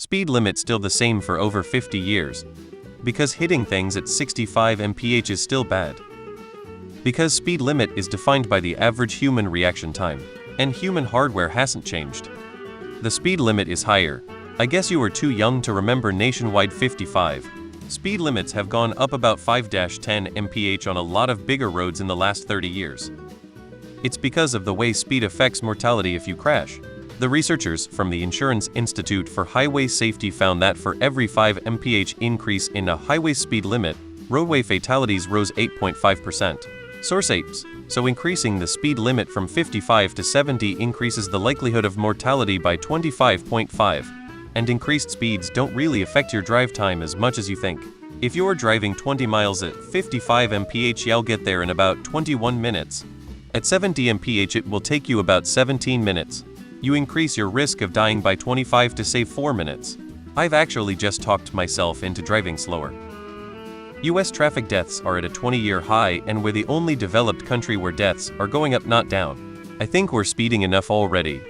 speed limit still the same for over 50 years. Because hitting things at 65 mph is still bad. Because speed limit is defined by the average human reaction time, and human hardware hasn't changed. The speed limit is higher. I guess you were too young to remember nationwide 55. Speed limits have gone up about 5-10 mph on a lot of bigger roads in the last 30 years. It's because of the way speed affects mortality if you crash. The researchers from the Insurance Institute for Highway Safety found that for every 5 mph increase in a highway speed limit, roadway fatalities rose 8.5%. Source APES. So increasing the speed limit from 55 to 70 increases the likelihood of mortality by 25.5. And increased speeds don't really affect your drive time as much as you think. If you're driving 20 miles at 55 mph, you'll get there in about 21 minutes. At 70 mph, it will take you about 17 minutes. You increase your risk of dying by 25 to save 4 minutes. I've actually just talked myself into driving slower. US traffic deaths are at a 20-year high, and we're the only developed country where deaths are going up, not down. I think we're speeding enough already.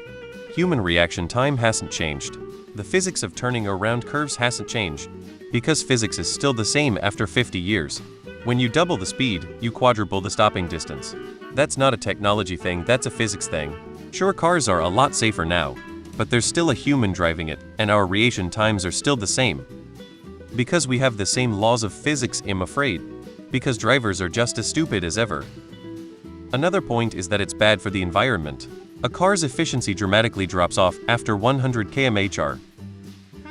Human reaction time hasn't changed. The physics of turning around curves hasn't changed. Because physics is still the same after 50 years. When you double the speed, you quadruple the stopping distance. That's not a technology thing, that's a physics thing. Sure, cars are a lot safer now, but there's still a human driving it, and our reaction times are still the same. Because we have the same laws of physics, I'm afraid. Because drivers are just as stupid as ever. Another point is that it's bad for the environment. A car's efficiency dramatically drops off after 100 km/h.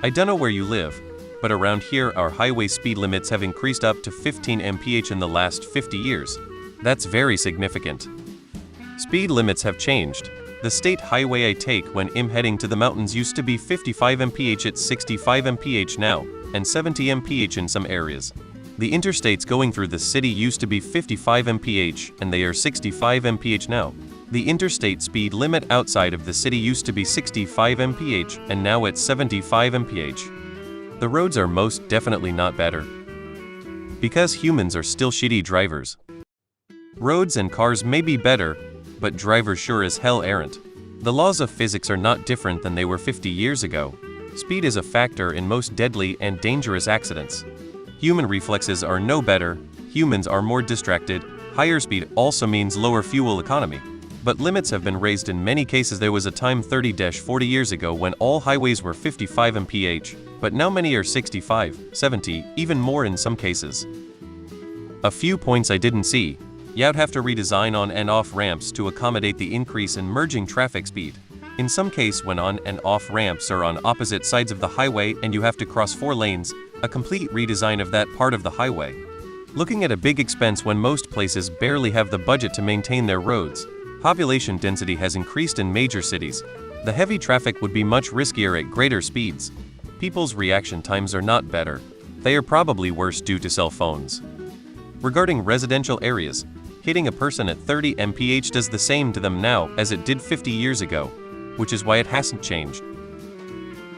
I don't know where you live, but around here our highway speed limits have increased up to 15 mph in the last 50 years. That's very significant. Speed limits have changed. The state highway I take when I'm heading to the mountains used to be 55 mph, at 65 mph now, and 70 mph in some areas. The interstates going through the city used to be 55 mph, and they are 65 mph now. The interstate speed limit outside of the city used to be 65 mph, and now it's 75 mph. The roads are most definitely not better. Because humans are still shitty drivers. Roads and cars may be better, but drivers sure as hell aren't. The laws of physics are not different than they were 50 years ago. Speed is a factor in most deadly and dangerous accidents. Human reflexes are no better, humans are more distracted. Higher speed also means lower fuel economy. But limits have been raised in many cases. There was a time 30-40 years ago when all highways were 55 mph, but now many are 65, 70, even more in some cases. A few points I didn't see. You'd have to redesign on and off ramps to accommodate the increase in merging traffic speed. In some case, when on and off ramps are on opposite sides of the highway and you have to cross 4 lanes, a complete redesign of that part of the highway. Looking at a big expense when most places barely have the budget to maintain their roads. Population density has increased in major cities. The heavy traffic would be much riskier at greater speeds. People's reaction times are not better. They are probably worse due to cell phones. Regarding residential areas, hitting a person at 30 mph does the same to them now as it did 50 years ago, which is why it hasn't changed.